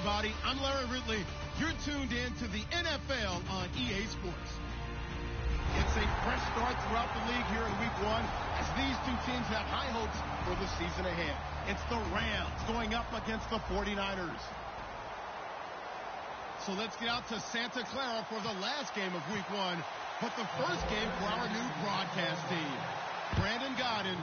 everybody. I'm Larry Ridley. You're tuned in to the NFL on EA Sports. It's a fresh start throughout the league here in Week 1 as these two teams have high hopes for the season ahead. It's the Rams going up against the 49ers. So let's get out to Santa Clara for the last game of Week 1, but the first game for our new broadcast team, Brandon Godden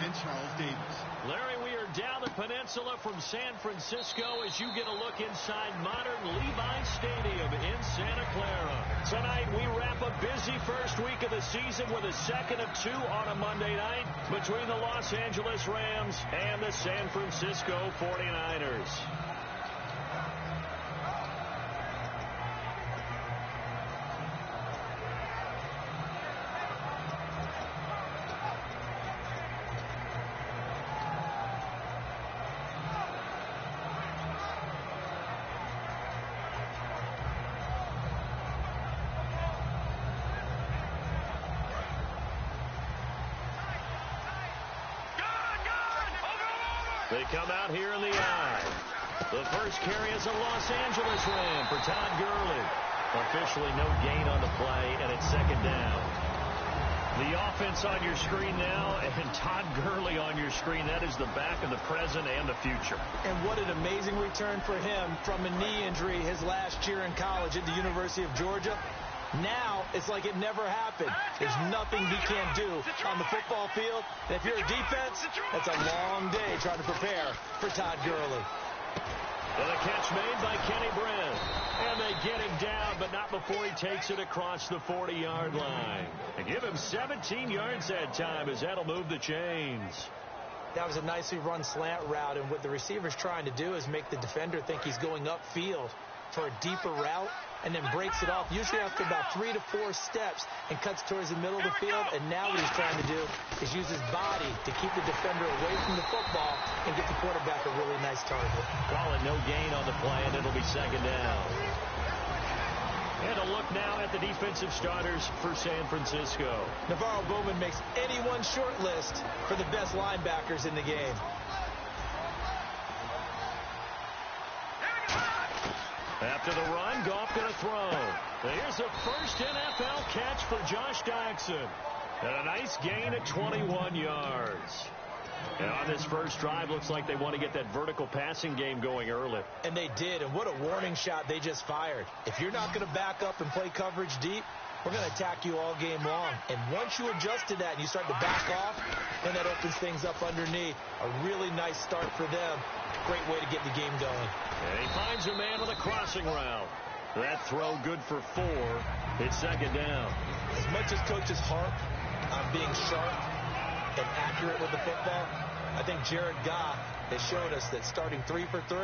and Charles Davis. Larry, we are down the peninsula from San Francisco as you get a look inside modern Levi Stadium in Santa Clara. Tonight, we wrap a busy first week of the season with a second of 2 on a Monday night between the Los Angeles Rams and the San Francisco 49ers. They come out here in the eye. The first carry is a Los Angeles Ram for Todd Gurley. Officially no gain on the play, and it's second down. The offense on your screen now, and Todd Gurley on your screen. That is the back of the present and the future. And what an amazing return for him from a knee injury his last year in college at the University of Georgia. Now, it's like it never happened. There's nothing he can't do on the football field. And if you're a defense, that's a long day trying to prepare for Todd Gurley. And a catch made by Kenny Brent. And they get him down, but not before he takes it across the 40-yard line. They give him 17 yards that time as that'll move the chains. That was a nicely run slant route, and what the receiver's trying to do is make the defender think he's going upfield for a deeper route, and then breaks it off, usually after about 3 to 4 steps, and cuts towards the middle of the field. And now what he's trying to do is use his body to keep the defender away from the football and get the quarterback a really nice target. Call it no gain on the play, and it'll be second down. And a look now at the defensive starters for San Francisco. Navarro Bowman makes anyone's short list for the best linebackers in the game. After the run, Goff going to throw. Here's a first NFL catch for Josh Doctson. And a nice gain at 21 yards. And on this first drive, looks like they want to get that vertical passing game going early. And they did, and what a warning shot they just fired. If you're not going to back up and play coverage deep, we're going to attack you all game long. And once you adjust to that and you start to back off, then that opens things up underneath. A really nice start for them. Great way to get the game going. And he finds a man with a crossing route. That throw good for 4. It's second down. As much as coaches harp on being sharp and accurate with the football, I think Jared Goff has showed us that starting 3 for 3,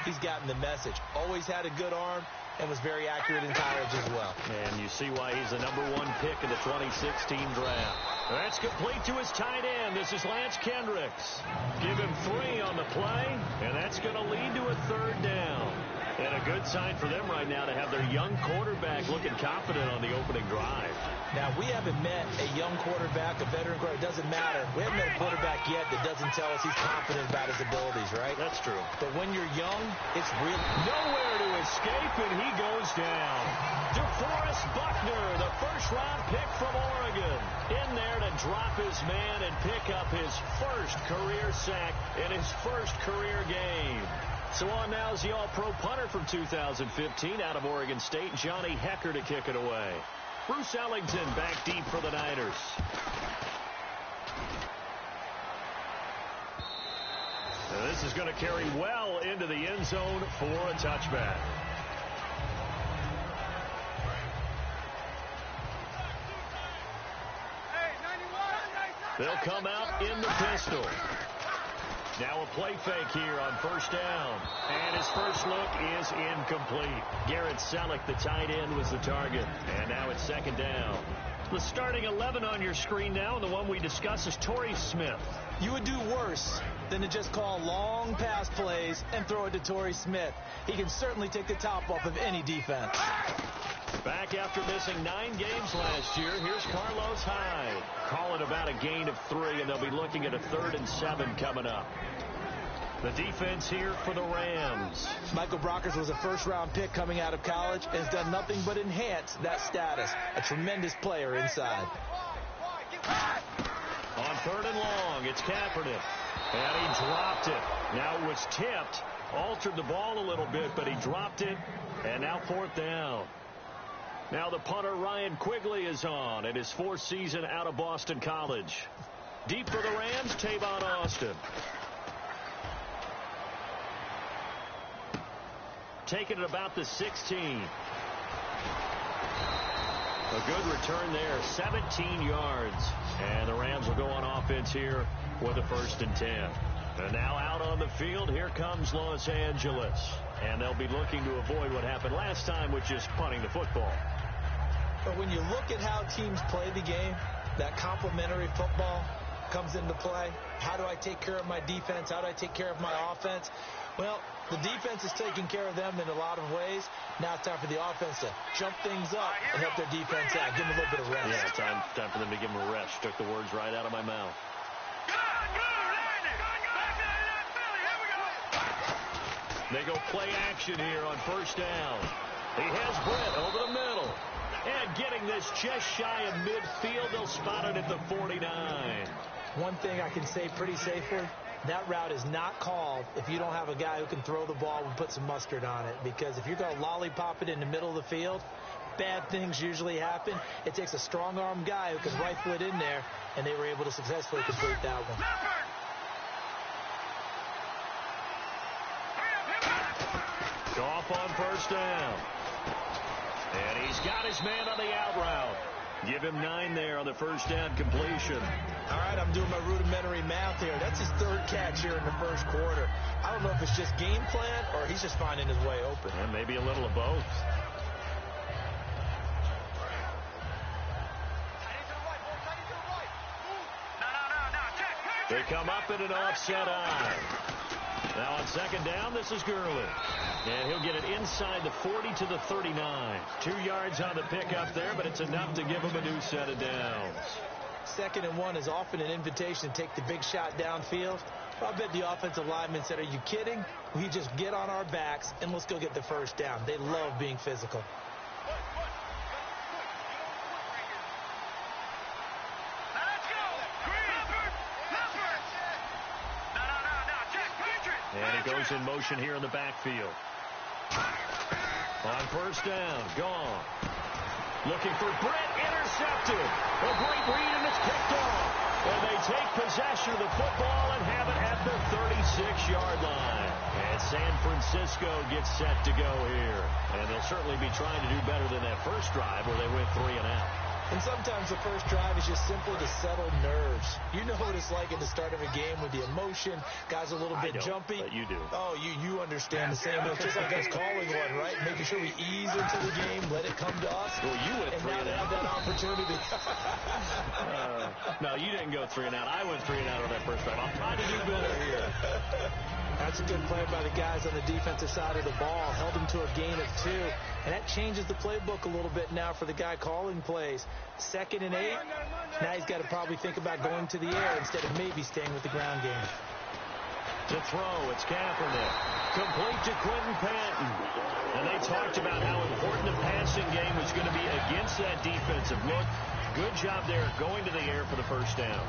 he's gotten the message. Always had a good arm and was very accurate in college as well. And you see why he's the #1 pick in the 2016 draft. That's complete to his tight end. This is Lance Kendricks. Give him 3 on the play, and that's going to lead to a third down. And a good sign for them right now to have their young quarterback looking confident on the opening drive. Now, we haven't met a young quarterback, a veteran quarterback. It doesn't matter. We haven't met a quarterback yet that doesn't tell us he's confident about his abilities, right? That's true. But when you're young, it's real. Nowhere to escape, and he goes down. DeForest Buckner, the first-round pick from Oregon, in there to drop his man and pick up his first career sack in his first career game. So on now is the all-pro punter from 2015 out of Oregon State, Johnny Hecker, to kick it away. Bruce Ellington back deep for the Niners. Now this is going to carry well into the end zone for a touchback. They'll come out in the pistol. Now a play fake here on first down. And his first look is incomplete. Garrett Selleck, the tight end, was the target. And now it's second down. The starting 11 on your screen now, and the one we discuss is Torrey Smith. You would do worse than to just call long pass plays and throw it to Torrey Smith. He can certainly take the top off of any defense. Back after missing 9 games last year, here's Carlos Hyde. Call it about a gain of 3, and they'll be looking at a 3rd and 7 coming up. The defense here for the Rams. Michael Brockers was a first-round pick coming out of college and has done nothing but enhance that status. A tremendous player inside. On 3rd and long, it's Kaepernick. And he dropped it. Now it was tipped. Altered the ball a little bit, but he dropped it. And now 4th down. Now the punter, Ryan Quigley, is on in his 4th season out of Boston College. Deep for the Rams, Tavon Austin. Taking it about the 16. A good return there, 17 yards. And the Rams will go on offense here with a 1st and 10. And now out on the field, here comes Los Angeles. And they'll be looking to avoid what happened last time, which is punting the football. But when you look at how teams play the game, that complementary football comes into play. How do I take care of my defense? How do I take care of my offense? Well, the defense is taking care of them in a lot of ways. Now it's time for the offense to jump things up and help their defense out. Give them a little bit of rest. Yeah, time for them to give them a rest. Took the words right out of my mouth. They go play action here on 1st down. He has Brett over the middle. And getting this just shy of midfield, they'll spot it at the 49. One thing I can say pretty safely, that route is not called if you don't have a guy who can throw the ball and put some mustard on it. Because if you're going to lollipop it in the middle of the field, bad things usually happen. It takes a strong-arm guy who can rifle it in there, and they were able to successfully complete that one. Off on 1st down. And he's got his man on the out route. Give him 9 there on the 1st down completion. All right, I'm doing my rudimentary math here. That's his 3rd catch here in the 1st quarter. I don't know if it's just game plan or he's just finding his way open. And maybe a little of both. They come up in an offset eye. Now on 2nd down, this is Gurley. And he'll get it inside the 40 to the 39. 2 yards on the pickup there, but it's enough to give him a new set of downs. 2nd and 1 is often an invitation to take the big shot downfield. I bet the offensive lineman said, are you kidding? We just get on our backs and let's go get the 1st down. They love being physical. And he goes in motion here in the backfield. On 1st down, gone. Looking for Brett, intercepted. A great read, and it's picked off. And they take possession of the football and have it at the 36-yard line. And San Francisco gets set to go here. And they'll certainly be trying to do better than that first drive where they went 3 and out. And sometimes the first drive is just simply to settle nerves. You know what it's like at the start of a game with the emotion. Guys a little bit jumpy. But you do. Oh, you understand the same. It's just like us calling one, right? Making sure we ease into the game, let it come to us. Well, you went and 3 now and they out. have that opportunity. No, you didn't go 3 and out. I went 3 and out on that first drive. I'm trying to do better here. That's a good play by the guys on the defensive side of the ball. Held them to a gain of 2. And that changes the playbook a little bit now for the guy calling plays. 2nd and 8. Now he's got to probably think about going to the air instead of maybe staying with the ground game. To throw, it's Kaepernick. Complete to Quentin Patton. And they talked about how important the passing game was going to be against that defensive look. Good job there going to the air for the 1st down.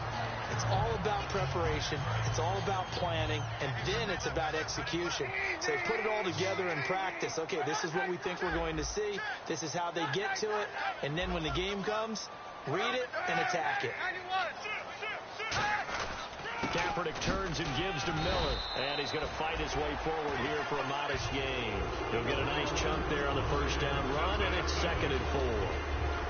It's all about preparation. It's all about planning. And then it's about execution. So they put it all together in practice. Okay, this is what we think we're going to see. This is how they get to it. And then when the game comes, read it and attack it. Kaepernick turns and gives to Miller. And he's going to fight his way forward here for a modest gain. He'll get a nice chunk there on the 1st down run, and it's 2nd and 4.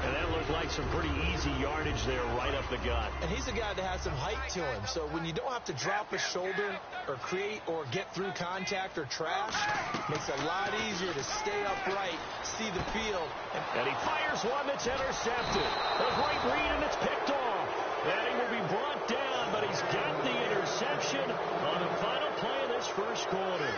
And that looked like some pretty easy yardage there right up the gut. And he's a guy that has some height to him. So when you don't have to drop a shoulder or create or get through contact or trash, it makes it a lot easier to stay upright, see the field. And he fires one that's intercepted. A great read, and it's picked off. And he will be brought down, but he's got the interception on the final play of this 1st quarter.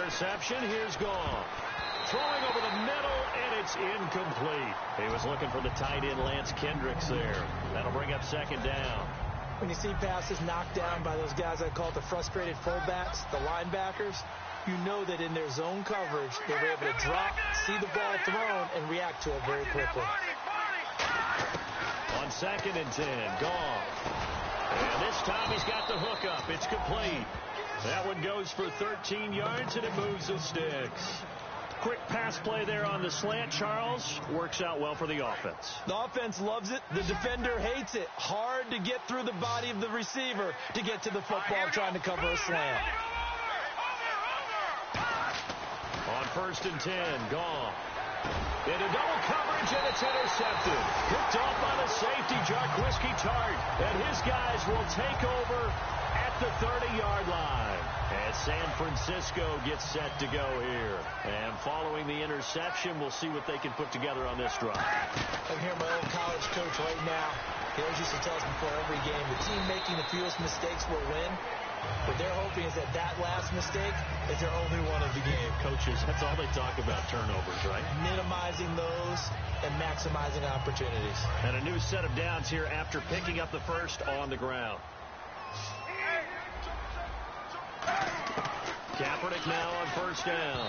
reception. Here's Goff. Throwing over the middle, and it's incomplete. He was looking for the tight end, Lance Kendricks, there. That'll bring up second down. When you see passes knocked down by those guys I call the frustrated fullbacks, the linebackers, you know that in their zone coverage, they were able to drop, see the ball thrown, and react to it very quickly. On 2nd and 10, Goff. And this time he's got the hook up. It's complete. That one goes for 13 yards, and it moves the sticks. Quick pass play there on the slant, Charles. Works out well for the offense. The offense loves it. The defender hates it. Hard to get through the body of the receiver to get to the football trying to cover a slant. On 1st and 10, Goff. Into double coverage, and it's intercepted. Picked off by the safety, Jarquiski Tart. And his guys will take over at the 30-yard line. As San Francisco gets set to go here. And following the interception, we'll see what they can put together on this drive. I'm here, my old college coach right now. He always used to tell us before every game, the team making the fewest mistakes will win. What they're hoping is that that last mistake is their only one of the game. Coaches, that's all they talk about, turnovers, right? Minimizing those and maximizing opportunities. And a new set of downs here after picking up the first on the ground. Kaepernick now on 1st down.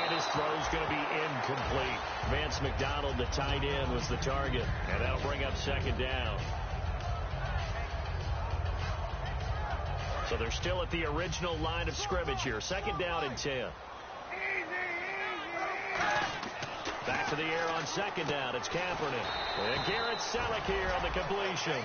And his throw's going to be incomplete. Vance McDonald, the tight end, was the target. And that'll bring up 2nd down. So they're still at the original line of scrimmage here. 2nd down and 10. Back to the air on 2nd down. It's Kaepernick. And Garrett Selleck here on the completion.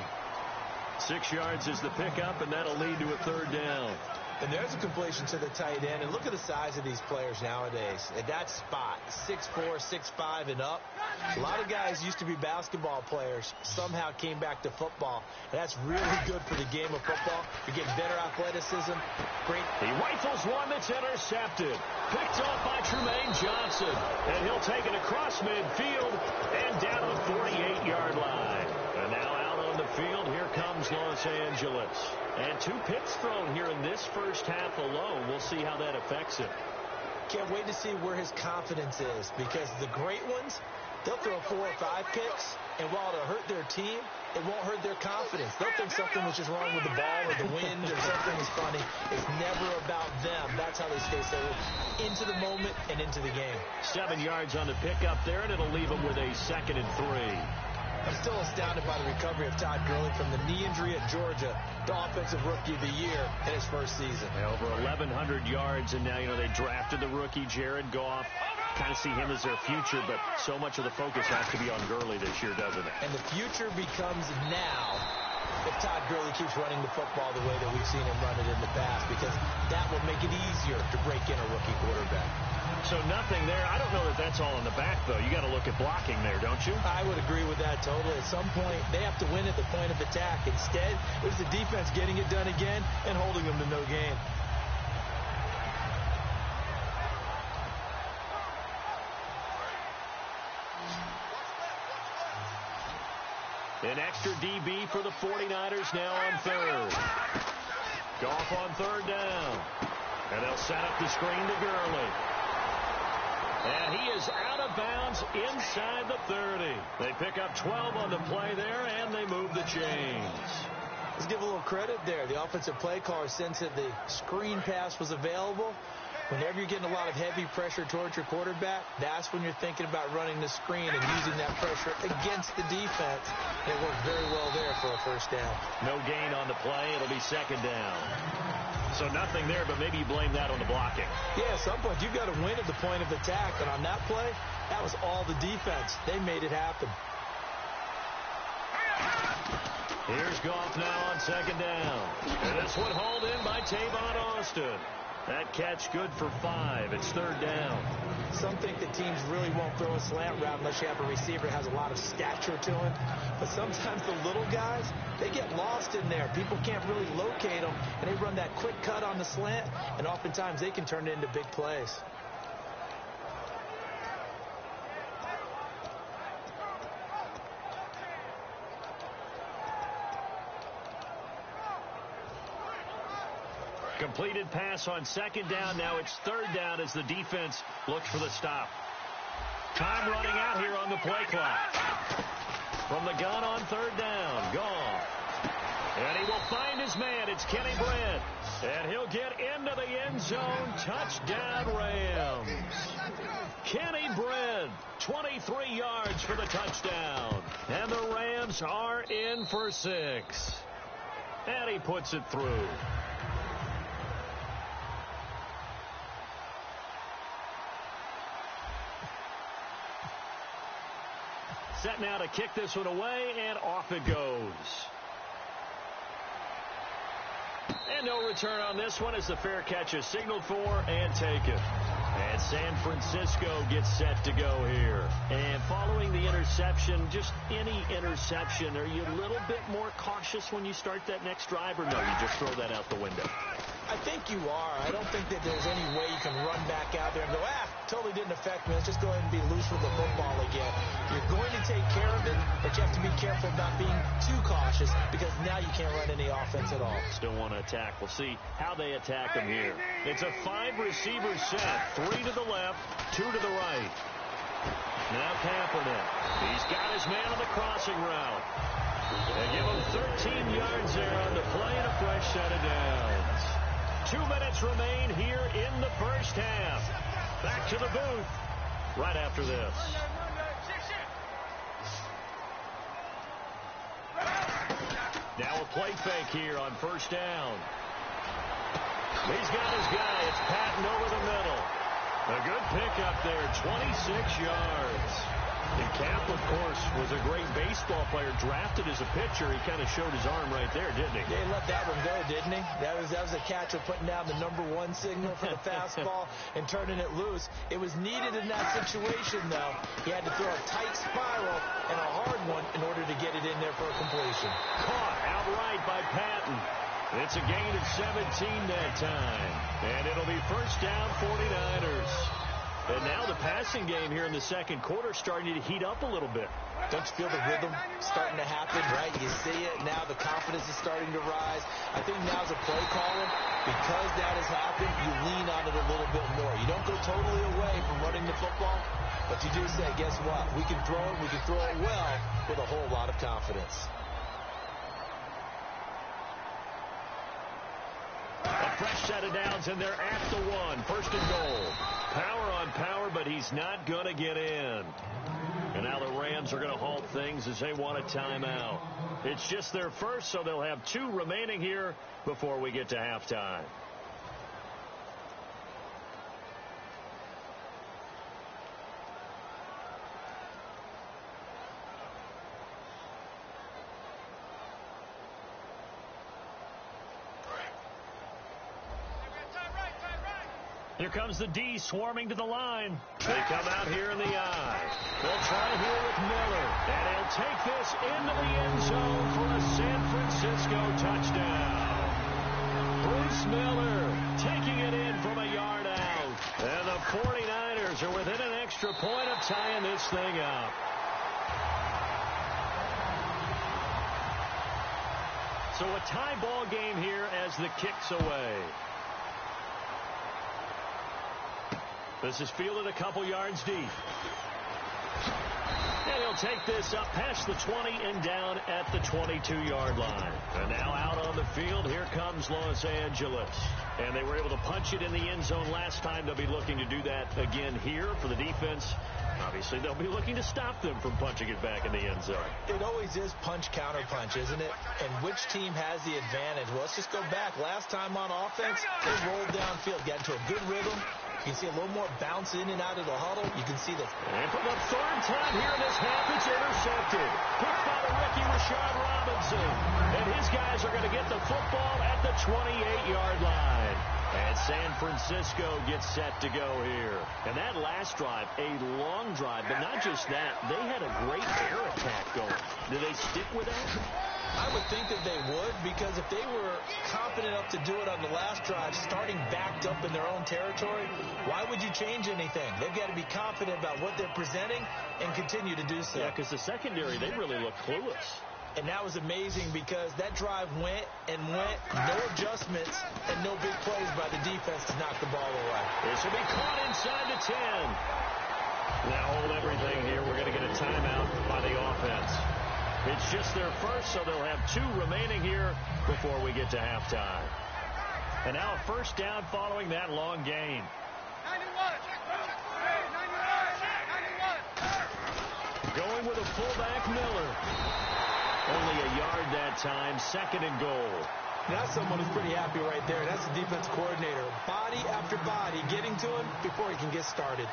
6 yards is the pickup, and that'll lead to a 3rd down. And there's a completion to the tight end. And look at the size of these players nowadays. At that spot, 6'4", 6'5", and up. A lot of guys used to be basketball players, somehow came back to football. And that's really good for the game of football. You're getting better athleticism. Great. He rifles one that's intercepted. Picked off by Trumaine Johnson. And he'll take it across midfield and down to the 48-yard line. And now out on the field, here comes Los Angeles. And 2 picks thrown here in this first half alone. We'll see how that affects him. Can't wait to see where his confidence is, because the great ones, they'll throw 4 or 5 picks, and while it'll hurt their team, it won't hurt their confidence. They'll think something was just wrong with the ball or the wind or something is funny. It's never about them. That's how they stay so into the moment and into the game. 7 yards on the pickup there, and it'll leave them with a 2nd and 3. I'm still astounded by the recovery of Todd Gurley from the knee injury at Georgia, the offensive rookie of the year in his first season. Over 1,100 yards, and now, they drafted the rookie Jared Goff. Kind of see him as their future, but so much of the focus has to be on Gurley this year, doesn't it? And the future becomes now if Todd Gurley keeps running the football the way that we've seen him run it in the past, because that will make it easier to break in a rookie quarterback. So nothing there. I don't know that that's all in the back, though. You got to look at blocking there, don't you? I would agree with that totally. At some point, they have to win at the point of attack. Instead, it was the defense getting it done again and holding them to no gain. An extra DB for the 49ers now on 3rd. Goff on 3rd down. And they'll set up the screen to Gurley. And he is out of bounds inside the 30. They pick up 12 on the play there, and they move the chains. Let's give a little credit there. The offensive play caller sensed that the screen pass was available. Whenever you're getting a lot of heavy pressure towards your quarterback, that's when you're thinking about running the screen and using that pressure against the defense. It worked very well there for a 1st down. No gain on the play. It'll be 2nd down. So nothing there, but maybe you blame that on the blocking. Yeah, at some point, you've got to win at the point of attack. And on that play, that was all the defense. They made it happen. Here's Goff now on 2nd down. And this one hauled in by Tavon Austin. That catch good for 5. It's 3rd down. Some think that teams really won't throw a slant route unless you have a receiver that has a lot of stature to him. But sometimes the little guys, they get lost in there. People can't really locate them, and they run that quick cut on the slant, and oftentimes they can turn it into big plays. Completed pass on second down. Now it's third down as the defense looks for the stop. Time running out here on the play clock. From the gun on third down. Gone. And he will find his man. It's Kenny Brent. And he'll get into the end zone. Touchdown, Rams. Kenny Brent, 23 yards for the touchdown. And the Rams are in for 6. And he puts it through. Set now to kick this one away, and off it goes. And no return on this one as the fair catch is signaled for and taken. And San Francisco gets set to go here. And following the interception, just any interception, are you a little bit more cautious when you start that next drive, or no, you just throw that out the window? I think you are. I don't think that there's any way you can run back out there and go, totally didn't affect me. Let's just go ahead and be loose with the football again. You're going to take care of it, but you have to be careful about being too cautious because now you can't run any offense at all. Still want to attack. We'll see how they attack them here. It's a 5-receiver set. 3 to the left, 2 to the right. Now Kaepernick. He's got his man on the crossing route. They give him 13 yards there on the play and a fresh set of downs. 2 minutes remain here in the first half. Back to the booth right after this. Now a play fake here on first down. He's got his guy. It's Patton over the middle. A good pickup there, 26 yards. And Cap, of course, was a great baseball player, drafted as a pitcher. He kind of showed his arm right there, didn't he? Yeah, he let that one go, didn't he? That was a catcher putting down the #1 signal for the fastball and turning it loose. It was needed in that situation, though. He had to throw a tight spiral and a hard one in order to get it in there for a completion. Caught outright by Patton. It's a gain of 17 that time. And it'll be first down, 49ers. And now the passing game here in the second quarter starting to heat up a little bit. Don't you feel the rhythm starting to happen, right? You see it. Now the confidence is starting to rise. I think now as a play caller, because that has happened, you lean on it a little bit more. You don't go totally away from running the football, but you do say, guess what? We can throw it. We can throw it well with a whole lot of confidence. A fresh set of downs, and they're at the 1. First and goal. Power on power, but he's not going to get in. And now the Rams are going to halt things as they want a timeout. It's just their first, so they'll have 2 remaining here before we get to halftime. Here comes the D swarming to the line. They come out here in the I. They'll try here with Miller. And he'll take this into the end zone for a San Francisco touchdown. Bruce Miller taking it in from a yard out. And the 49ers are within an extra point of tying this thing up. So a tie ball game here as the kick's away. This is fielded a couple yards deep. And he'll take this up past the 20 and down at the 22-yard line. And now out on the field, here comes Los Angeles. And they were able to punch it in the end zone last time. They'll be looking to do that again here for the defense. Obviously, they'll be looking to stop them from punching it back in the end zone. It always is punch-counter-punch, isn't it? And which team has the advantage? Well, let's just go back. Last time on offense, they rolled downfield, got into a good rhythm. You can see a little more bounce in and out of the huddle. You can see the... And for the third time here in this half, it's intercepted. Picked by the rookie Rashad Robinson. And his guys are going to get the football at the 28-yard line. And San Francisco gets set to go here. And that last drive, a long drive, but not just that. They had a great air attack going. Do they stick with that? I would think that they would, because if they were confident enough to do it on the last drive, starting backed up in their own territory, why would you change anything? They've got to be confident about what they're presenting and continue to do so. Yeah, because the secondary, they really look clueless. And that was amazing because that drive went and went, no adjustments, and no big plays by the defense to knock the ball away. This will be caught inside the 10. Now hold everything here. We're going to get a timeout by the offense. It's just their first, so they'll have 2 remaining here before we get to halftime. And now a first down following that long gain. 91. Going with a fullback, Miller. Only a yard that time, 2nd and goal. That's someone who's pretty happy right there. That's the defense coordinator. Body after body getting to him before he can get started.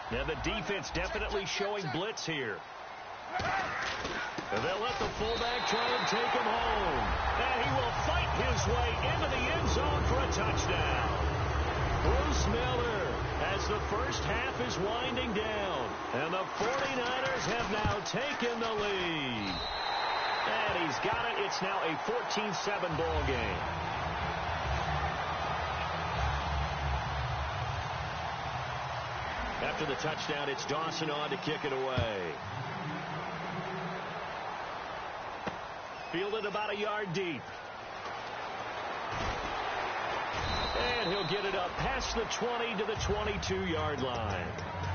Now the defense definitely showing blitz here. And they'll let the fullback try and take him home. And he will fight his way into the end zone for a touchdown. Bruce Miller, as the first half is winding down. And the 49ers have now taken the lead. And he's got it. It's now a 14-7 ball game. After the touchdown, it's Dawson on to kick it away. Fielded about a yard deep. And he'll get it up past the 20 to the 22-yard line.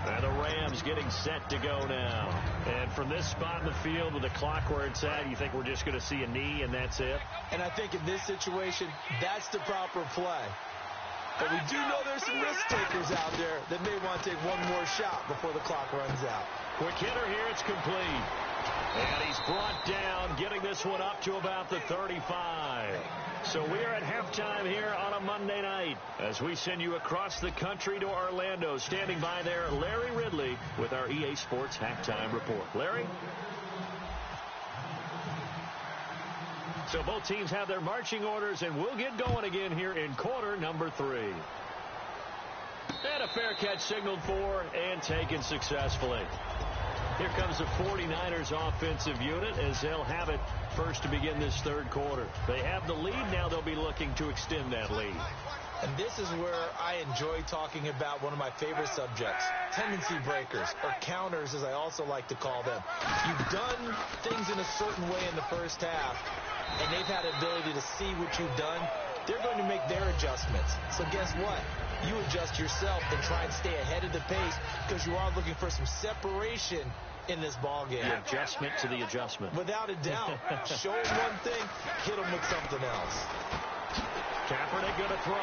And the Rams getting set to go now. And from this spot in the field with the clock where it's at, you think we're just going to see a knee and that's it? And I think in this situation, that's the proper play. But we do know there's some risk takers out there that may want to take one more shot before the clock runs out. Quick hitter here, it's complete. And he's brought down, getting this one up to about the 35. So we are at halftime here on a Monday night as we send you across the country to Orlando. Standing by there, Larry Ridley with our EA Sports Halftime Report. Larry? So both teams have their marching orders, and we'll get going again here in quarter number 3. And a fair catch signaled for and taken successfully. Here comes the 49ers offensive unit as they'll have it first to begin this third quarter. They have the lead. Now they'll be looking to extend that lead. And this is where I enjoy talking about one of my favorite subjects, tendency breakers, or counters as I also like to call them. You've done things in a certain way in the first half, and they've had the ability to see what you've done. They're going to make their adjustments. So guess what? You adjust yourself and try and stay ahead of the pace because you are looking for some separation in this ball game. The adjustment to the adjustment. Without a doubt. Show them one thing, hit them with something else. Kaepernick going to throw.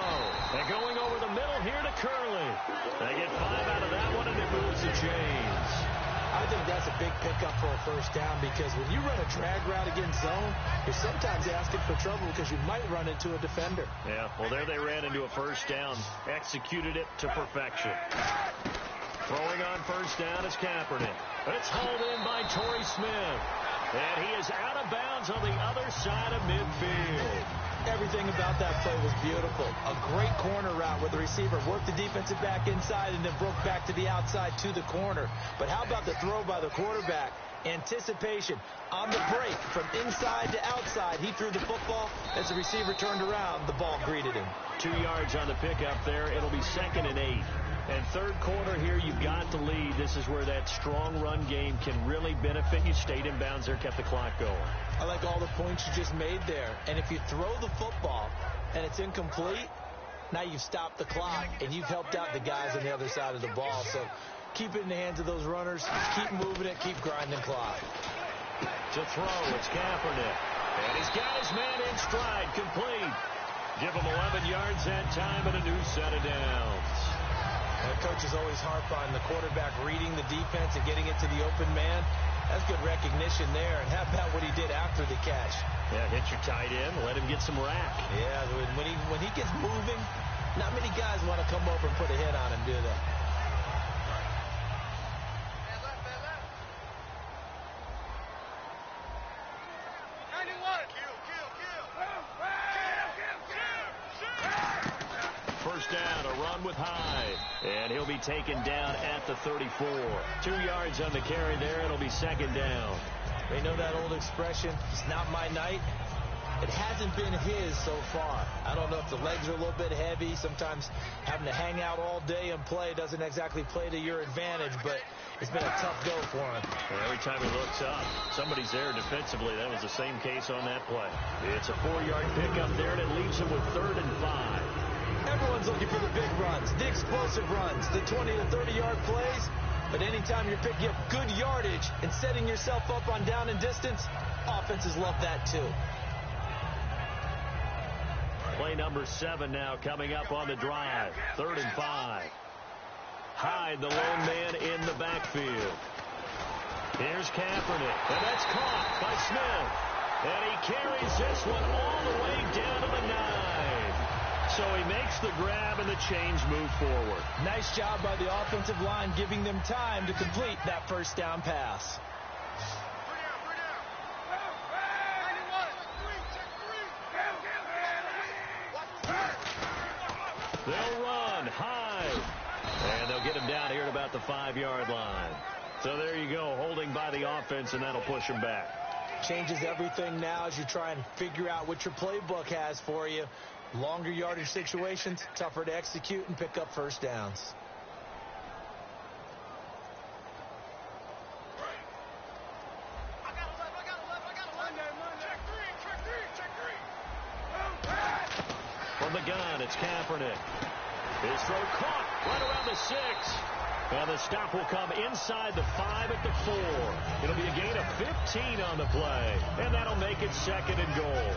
And going over the middle here to Curley. They get 5 out of that one, and it moves the chains. I think that's a big pickup for a first down because when you run a drag route against zone, you're sometimes asking for trouble because you might run into a defender. Yeah, well, there they ran into a first down. Executed it to perfection. Throwing on first down is Kaepernick. It's hauled in by Torrey Smith. And he is out of bounds on the other side of midfield. Everything about that play was beautiful. A great corner route where the receiver worked the defensive back inside and then broke back to the outside to the corner. But how about the throw by the quarterback? Anticipation on the break from inside to outside. He threw the football. As the receiver turned around, the ball greeted him. 2 yards on the pickup there. It'll be 2nd and 8. And third quarter here, you've got the lead. This is where that strong run game can really benefit you. Stayed in bounds there, kept the clock going. I like all the points you just made there. And if you throw the football and it's incomplete, now you've stopped the clock and you've helped out the guys on the other side of the ball. So keep it in the hands of those runners. Keep moving it. Keep grinding clock. To throw, it's Kaepernick. And he's got his man in stride, complete. Give him 11 yards that time and a new set of downs. Coaches always harp on the quarterback reading the defense and getting it to the open man. That's good recognition there. And how about what he did after the catch? Yeah, hit your tight end, let him get some rack. Yeah, when he gets moving, not many guys want to come over and put a hit on him, do they? First down, a run with Hyde. And he'll be taken down at the 34. 2 yards on the carry there. It'll be 2nd down. They know that old expression, it's not my night. it hasn't been his so far. I don't know if the legs are a little bit heavy. Sometimes having to hang out all day and play doesn't exactly play to your advantage, but it's been a tough go for him. And every time he looks up, somebody's there defensively. That was the same case on that play. It's a 4-yard pickup there, and it leaves him with 3rd and 5. Everyone's looking for the big runs, the explosive runs, the 20 to 30-yard plays. But anytime you're picking up good yardage and setting yourself up on down and distance, offenses love that too. Play number 7 now coming up on the drive. 3rd and 5. Hyde, the lone man in the backfield. Here's Kaepernick, and that's caught by Smith. And he carries this one all the way down to the 9. So he makes the grab and the chains move forward. Nice job by the offensive line giving them time to complete that first down pass. They'll run Hyde. And they'll get him down here at about the 5-yard line. So there you go, holding by the offense, and that'll push him back. Changes everything now as you try and figure out what your playbook has for you. Longer yardage situations, tougher to execute and pick up first downs. From the gun, it's Kaepernick. His throw caught right around the 6. And the stop will come inside the 5 at the 4. It'll be a gain of 15 on the play. And that'll make it 2nd and goal.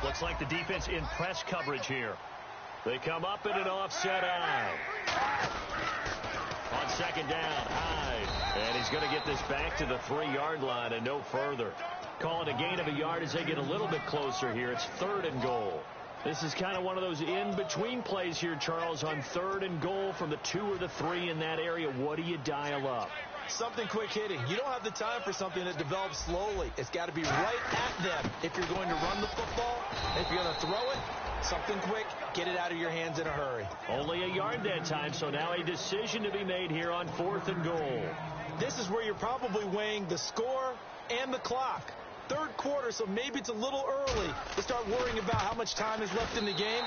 Looks like the defense in press coverage here. They come up in an offset eye. On 2nd down, Hyde. And he's going to get this back to the 3-yard line and no further. Call it a gain of a yard as they get a little bit closer here. It's 3rd and goal. This is kind of one of those in-between plays here, Charles, on 3rd and goal from the 2 or the 3 in that area. What do you dial up? Something quick hitting. You don't have the time for something that develops slowly. It's got to be right at them if you're going to run the football. If you're going to throw it, something quick, get it out of your hands in a hurry. Only a yard that time, so now a decision to be made here on 4th and goal. This is where you're probably weighing the score and the clock. 3rd quarter, so maybe it's a little early to start worrying about how much time is left in the game.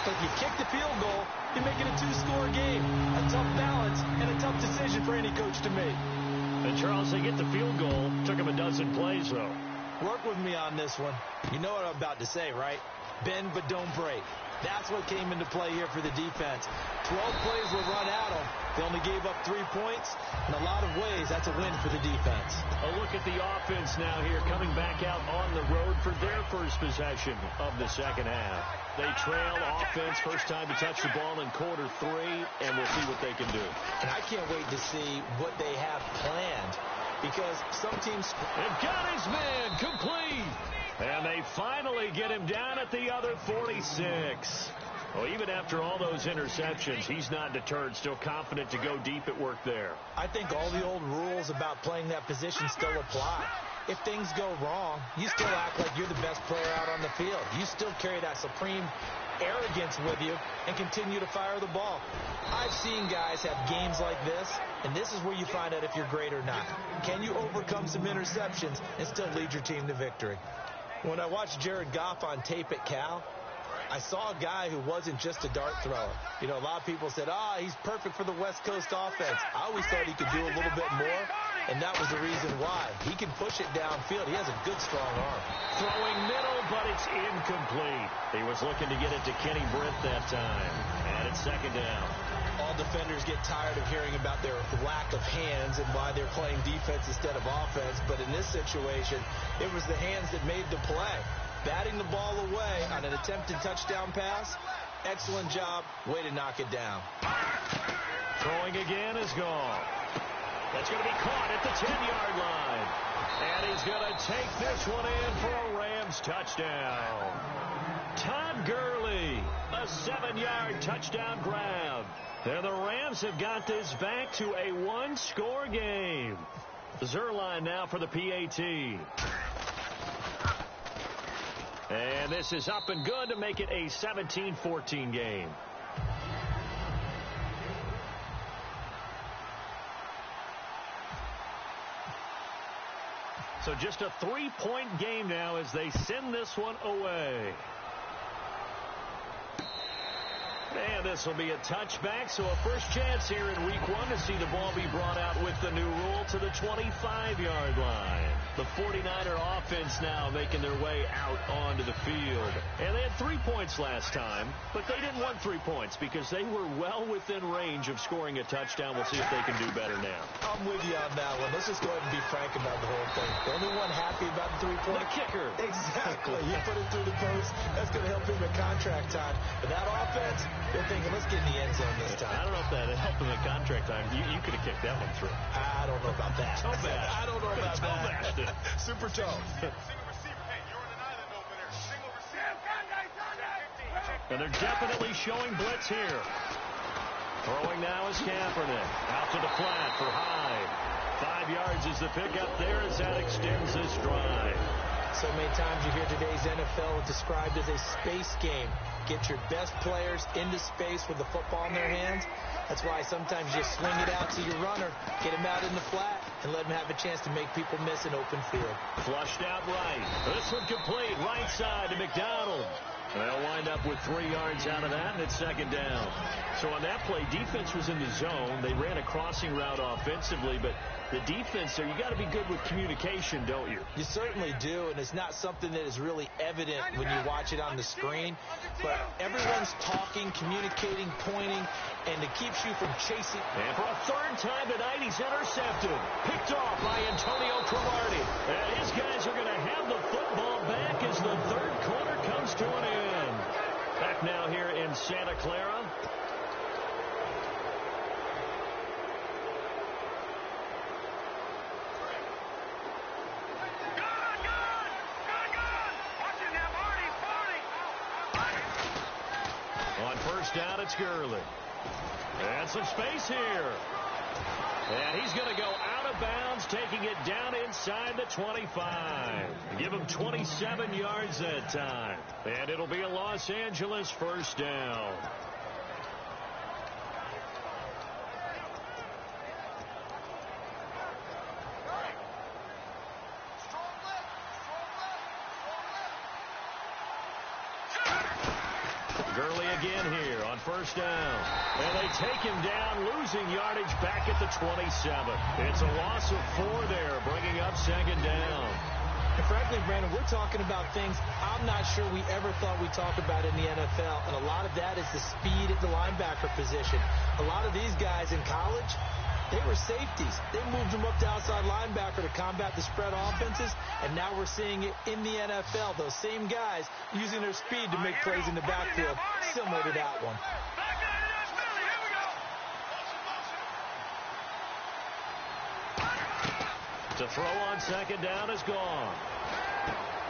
But if you kick the field goal, you make it a 2-score game. A tough balance and a tough decision for any coach to make. And Charles, they get the field goal. Took him a dozen plays, though. Work with me on this one. You know what I'm about to say, right? Bend but don't break. That's what came into play here for the defense. 12 plays were run at them. They only gave up 3 points. In a lot of ways, that's a win for the defense. A look at the offense now here, coming back out on the road for their first possession of the 2nd half. They trail offense, first time to touch the ball in quarter 3, and we'll see what they can do. And I can't wait to see what they have planned, because some teams... They've got his man complete. And they finally get him down at the other 46. Well, even after all those interceptions, he's not deterred, still confident to go deep at work there. I think all the old rules about playing that position still apply. If things go wrong, you still act like you're the best player out on the field. You still carry that supreme arrogance with you and continue to fire the ball. I've seen guys have games like this, and this is where you find out if you're great or not. Can you overcome some interceptions and still lead your team to victory? When I watched Jared Goff on tape at Cal, I saw a guy who wasn't just a dart thrower. You know, a lot of people said, he's perfect for the West Coast offense. I always thought he could do a little bit more, and that was the reason why. He can push it downfield. He has a good, strong arm. Throwing middle, but it's incomplete. He was looking to get it to Kenny Britt that time. And it's 2nd down. All defenders get tired of hearing about their lack of hands and why they're playing defense instead of offense. But in this situation, it was the hands that made the play. Batting the ball away on an attempted touchdown pass. Excellent job. Way to knock it down. Throwing again is gone. That's going to be caught at the 10-yard line. And he's going to take this one in for a Rams touchdown. Todd Gurley, a 7-yard touchdown grab. And the Rams have got this back to a 1-score game. Zerline now for the PAT. And this is up and good to make it a 17-14 game. So just a 3-point game now as they send this one away. And this will be a touchback, so a first chance here in week 1 to see the ball be brought out with the new rule to the 25-yard line. The 49er offense now making their way out onto the field. And they had 3 points last time, but they didn't want 3 points because they were well within range of scoring a touchdown. We'll see if they can do better now. I'm with you on that one. Let's just go ahead and be frank about the whole thing. The only one happy about the 3-point. The kicker. Exactly. He put it through the post. That's going to help him at contract time. But that offense, they're thinking, let's get in the end zone this time. I don't know if that helped him at contract time. You could have kicked that one through. I don't know about that. I don't know about that. Super toe. And they're definitely showing blitz here. Throwing now is Kaepernick. Out to the flat for Hyde. 5 yards is the pickup there as that extends this drive. So many times you hear today's NFL described as a space game. Get your best players into space with the football in their hands. That's why sometimes you swing it out to your runner, get him out in the flat, and let him have a chance to make people miss an open field. Flushed out right. This one complete. Right side to McDonald. They'll wind up with 3 yards out of that, and it's second down. So on that play, defense was in the zone. They ran a crossing route offensively, but the defense there, you got to be good with communication, don't you? You certainly do, and it's not something that is really evident when you watch it on the screen. But everyone's talking, communicating, pointing, and it keeps you from chasing. And for a third time tonight, he's intercepted. Picked off by Antonio Cromartie. And his guys are going to have the football back as the third quarter comes to an end. Back now here in Santa Clara. On first down, it's Gurley. And some space here. And he's going to go out of bounds, taking it down inside the 25. Give him 27 yards that time. And it'll be a Los Angeles first down. Gurley again here on first down. And they take him down, losing yardage back at the 27. It's a loss of 4 there, bringing up second down. And frankly, Brandon, we're talking about things I'm not sure we ever thought we'd talk about in the NFL. And a lot of that is the speed at the linebacker position. A lot of these guys in college, they were safeties. They moved them up to outside linebacker to combat the spread offenses, and now we're seeing it in the NFL. Those same guys using their speed to make plays in the backfield, similar to that one. To throw on second down is gone.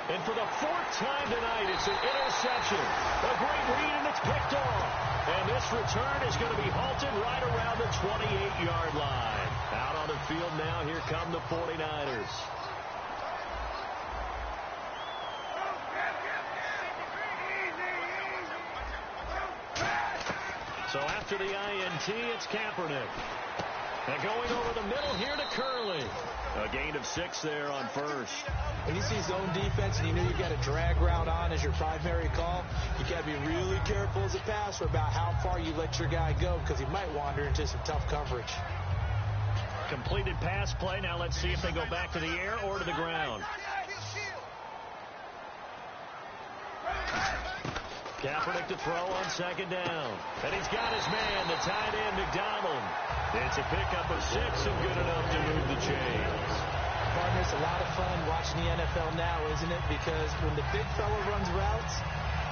And for the 4th time tonight, it's an interception. A great read, and it's picked off. And this return is going to be halted right around the 28-yard line. Out on the field now, here come the 49ers. So after the INT, it's Kaepernick. And going over the middle here to Curley. A gain of 6 there on first. When you see zone defense and you know you've got a drag route on as your primary call, you got to be really careful as a passer about how far you let your guy go because he might wander into some tough coverage. Completed pass play. Now let's see if they go back to the air or to the ground. Kaepernick to throw on second down. And he's got his man, the tight end, McDonald. It's a pickup of 6 and good enough to move the chains. Partner, it's a lot of fun watching the NFL now, isn't it? Because when the big fella runs routes,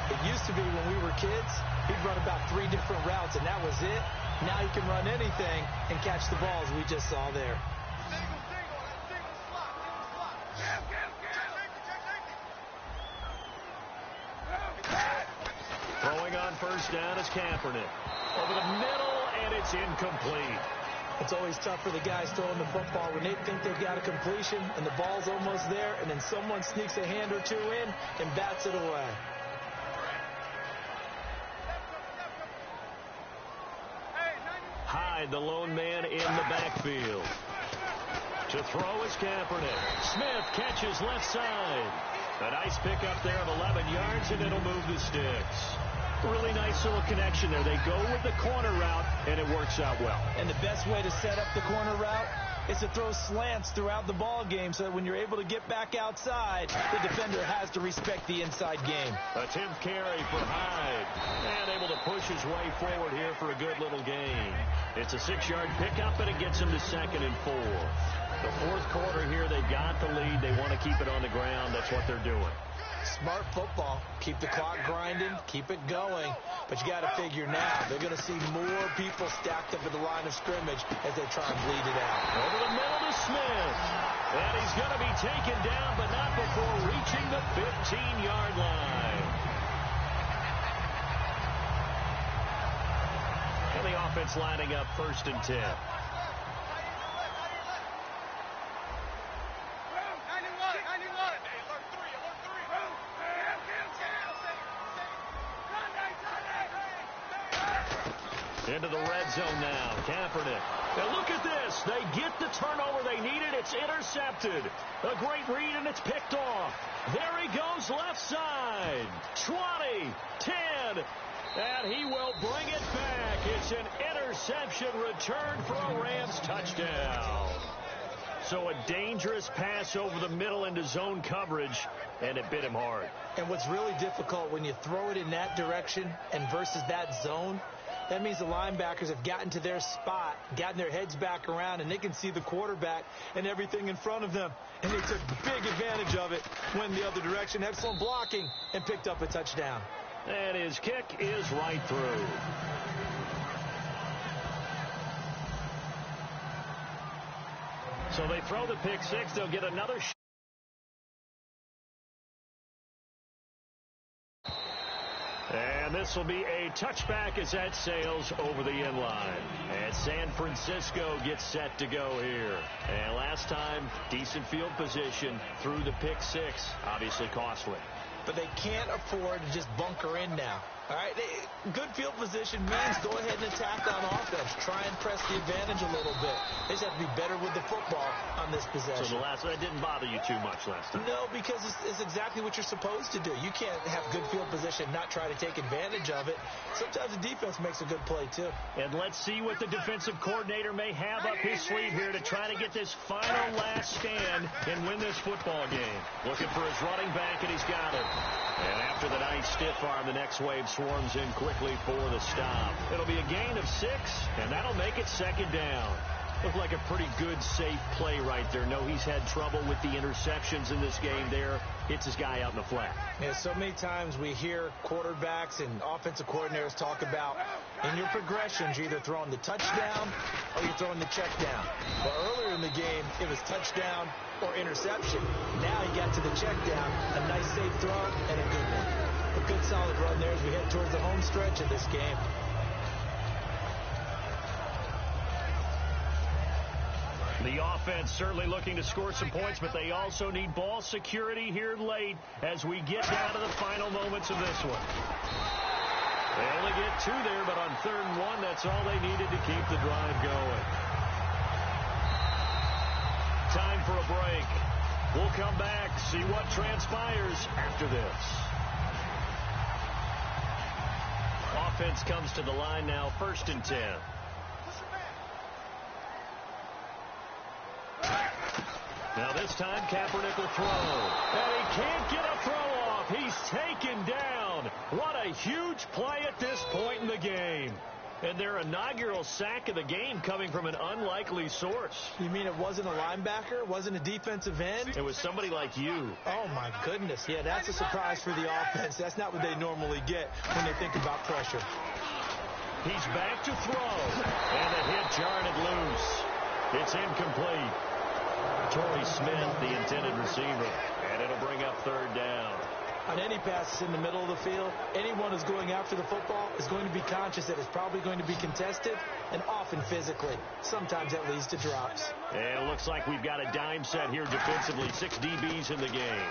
it used to be when we were kids, he'd run about 3 different routes, and that was it. Now he can run anything and catch the balls we just saw there. Throwing on first down is Kaepernick. Over the middle, and it's incomplete. It's always tough for the guys throwing the football when they think they've got a completion and the ball's almost there, and then someone sneaks a hand or 2 in and bats it away. Hyde, the lone man in the backfield. To throw is Kaepernick. Smith catches left side. A nice pickup there of 11 yards, and it'll move the sticks. Really nice little connection there. They go with the corner route, and it works out well. And the best way to set up the corner route is to throw slants throughout the ball game so that when you're able to get back outside, the defender has to respect the inside game. A 10th carry for Hyde. And able to push his way forward here for a good little gain. It's a 6-yard pickup, and it gets him to 2nd and 4. The fourth quarter here, they've got the lead. They want to keep it on the ground. That's what they're doing. Smart football. Keep the clock grinding. Keep it going. But you got to figure now, they're going to see more people stacked up at the line of scrimmage as they try and bleed it out. Over the middle to Smith. And he's going to be taken down, but not before reaching the 15-yard line. And the offense lining up 1st and 10. Into the red zone now. Kaepernick. Now look at this. They get the turnover they needed. It's intercepted. A great read, and it's picked off. There he goes left side. 20, 10, and he will bring it back. It's an interception return for a Rams touchdown. So a dangerous pass over the middle into zone coverage, and it bit him hard. And what's really difficult when you throw it in that direction and versus that zone, that means the linebackers have gotten to their spot, gotten their heads back around, and they can see the quarterback and everything in front of them. And they took big advantage of it, went the other direction, excellent blocking, and picked up a touchdown. And his kick is right through. So they throw the pick six. They'll get another shot. And this will be a touchback as that sails over the end line. And San Francisco gets set to go here. And last time, decent field position through the pick six. Obviously costly. But they can't afford to just bunker in now. All right, good field position means go ahead and attack on offense. Try and press the advantage a little bit. They just have to be better with the football on this possession. So that didn't bother you too much last time? No, because it's exactly what you're supposed to do. You can't have good field position and not try to take advantage of it. Sometimes the defense makes a good play, too. And let's see what the defensive coordinator may have up his sleeve here to try to get this final last stand and win this football game. Looking for his running back, and he's got it. And after the nice stiff arm, the next wave swarms in quickly for the stop. It'll be a gain of 6, and that'll make it 2nd down. Looked like a pretty good, safe play right there. No, he's had trouble with the interceptions in this game there. Hits his guy out in the flat. Yeah, so many times we hear quarterbacks and offensive coordinators talk about in your progressions, you're either throwing the touchdown or you're throwing the check down. Well, earlier in the game, it was touchdown or interception. Now he got to the check down, a nice safe throw, and a good one. A good solid run there as we head towards the home stretch of this game. The offense certainly looking to score some points, but they also need ball security here late as we get down to the final moments of this one. They only get 2 there, but on 3rd and 1, that's all they needed to keep the drive going. Time for a break. We'll come back, see what transpires after this. Offense comes to the line now, 1st and 10. Now this time, Kaepernick will throw. And he can't get a throw off. He's taken down. What a huge play at this point in the game. And their inaugural sack of the game coming from an unlikely source. You mean it wasn't a linebacker? It wasn't a defensive end? It was somebody like you. Oh, my goodness. Yeah, that's a surprise for the offense. That's not what they normally get when they think about pressure. He's back to throw. And the hit jarred it loose. It's incomplete. Torrey Smith, the intended receiver. And it'll bring up 3rd down. On any passes in the middle of the field, anyone who's going after the football is going to be conscious that it's probably going to be contested and often physically. Sometimes that leads to drops. And it looks like we've got a dime set here defensively. 6 DBs in the game.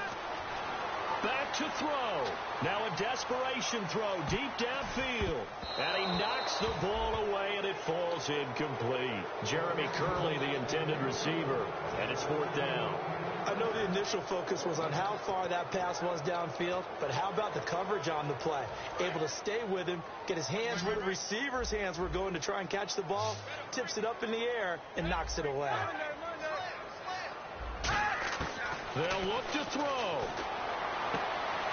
Back to throw. Now a desperation throw deep downfield. And he knocks the ball away, and it falls incomplete. Jeremy Curley, the intended receiver, and it's 4th down. I know the initial focus was on how far that pass was downfield, but how about the coverage on the play? Able to stay with him, get his hands where the receiver's hands were going to try and catch the ball, tips it up in the air, and knocks it away. They'll look to throw.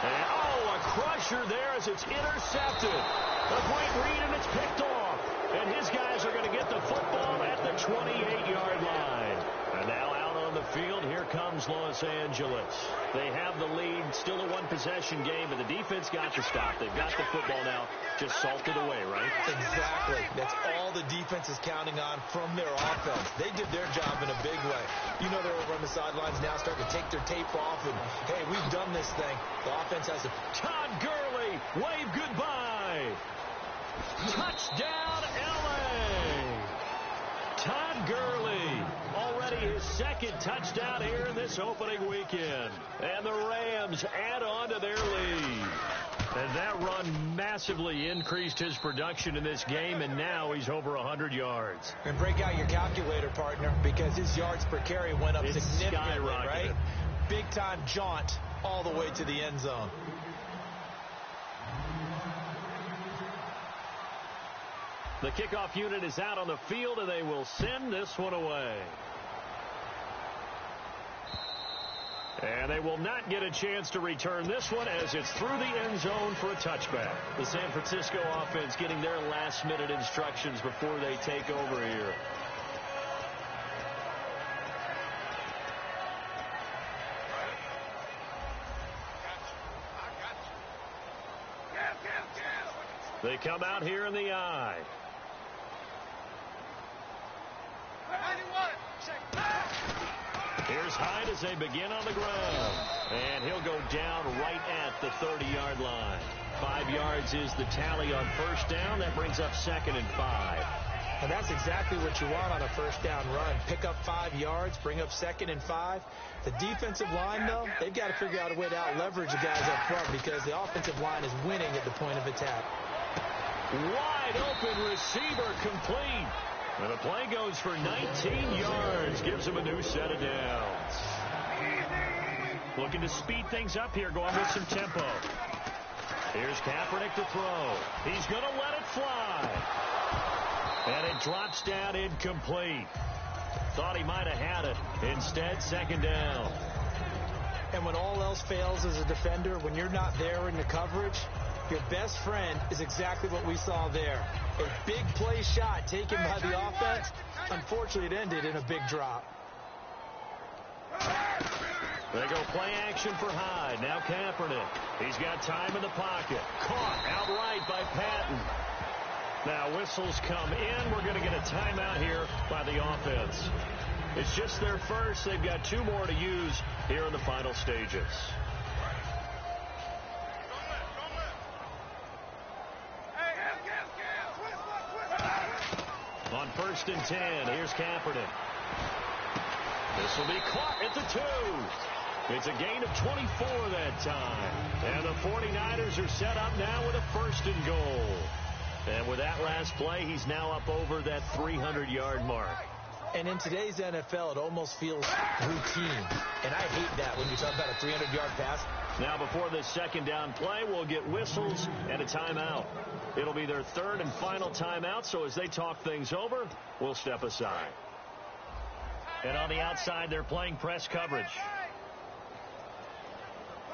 And, oh, a crusher there as it's intercepted. A great read, and it's picked off. And his guys are going to get the football at the 28-yard line. And now out on the field, here comes Los Angeles. They have the lead, still a one-possession game, but the defense got the stop. They've got the football now, just salted away, right? Exactly. That's all the defense is counting on from their offense. They did their job in a big way. You know they're over on the sidelines now, starting to take their tape off, and, hey, we've done this thing. The offense has to... Todd Gurley, wave goodbye. Touchdown, L.A. Todd Gurley, already his 2nd touchdown here in this opening weekend. And the Rams add on to their lead. And that run massively increased his production in this game, and now he's over 100 yards. And break out your calculator, partner, because his yards per carry went up significantly, right? Big-time jaunt all the way to the end zone. The kickoff unit is out on the field, and they will send this one away. And they will not get a chance to return this one as it's through the end zone for a touchback. The San Francisco offense getting their last-minute instructions before they take over here. They come out here in the I. Here's Hyde as they begin on the ground. And he'll go down right at the 30-yard line. 5 yards is the tally on first down. That brings up 2nd and 5. And that's exactly what you want on a first down run. Pick up 5 yards, bring up 2nd and 5. The defensive line, though, they've got to figure out a way to out-leverage the guys up front because the offensive line is winning at the point of attack. Wide open receiver complete. And the play goes for 19 yards. Gives him a new set of downs. Looking to speed things up here, going with some tempo. Here's Kaepernick to throw. He's going to let it fly. And it drops down incomplete. Thought he might have had it. Instead, 2nd down. And when all else fails as a defender, when you're not there in the coverage, your best friend is exactly what we saw there. A big play shot taken by the offense. Unfortunately, it ended in a big drop. They go play action for Hyde. Now Kaepernick. He's got time in the pocket. Caught outright by Patton. Now whistles come in. We're going to get a timeout here by the offense. It's just their first. They've got 2 more to use here in the final stages. On 1st and 10, here's Kaepernick. This will be caught at the 2. It's a gain of 24 that time. And the 49ers are set up now with a 1st and goal. And with that last play, he's now up over that 300-yard mark. And in today's NFL, it almost feels routine. And I hate that when you talk about a 300-yard pass. Now before this 2nd down play, we'll get whistles and a timeout. It'll be their 3rd and final timeout, so as they talk things over, we'll step aside. And on the outside, they're playing press coverage.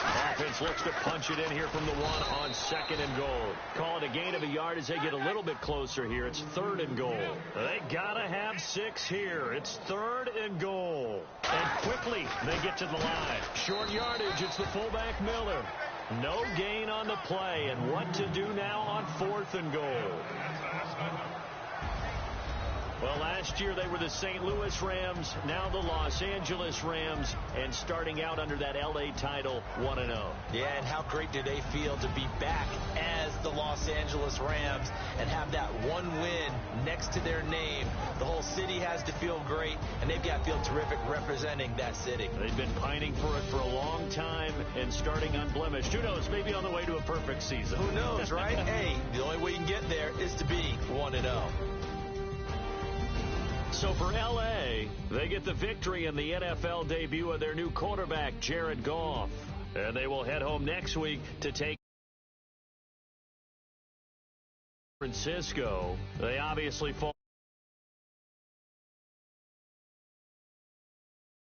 Offense looks to punch it in here from the 1 on 2nd and goal. Call it a gain of a yard as they get a little bit closer here. It's 3rd and goal. They gotta have 6 here. It's 3rd and goal. And quickly they get to the line. Short yardage. It's the fullback Miller. No gain on the play. And what to do now on 4th and goal? Well, last year they were the St. Louis Rams, now the Los Angeles Rams, and starting out under that L.A. title 1-0. Yeah, and how great do they feel to be back as the Los Angeles Rams and have that one win next to their name. The whole city has to feel great, and they've got to feel terrific representing that city. They've been pining for it for a long time and starting unblemished. Who knows, maybe on the way to a perfect season. Who knows, right? Hey, the only way you can get there is to be 1-0. So for L.A., they get the victory in the NFL debut of their new quarterback, Jared Goff. And they will head home next week to take Francisco. They obviously fall.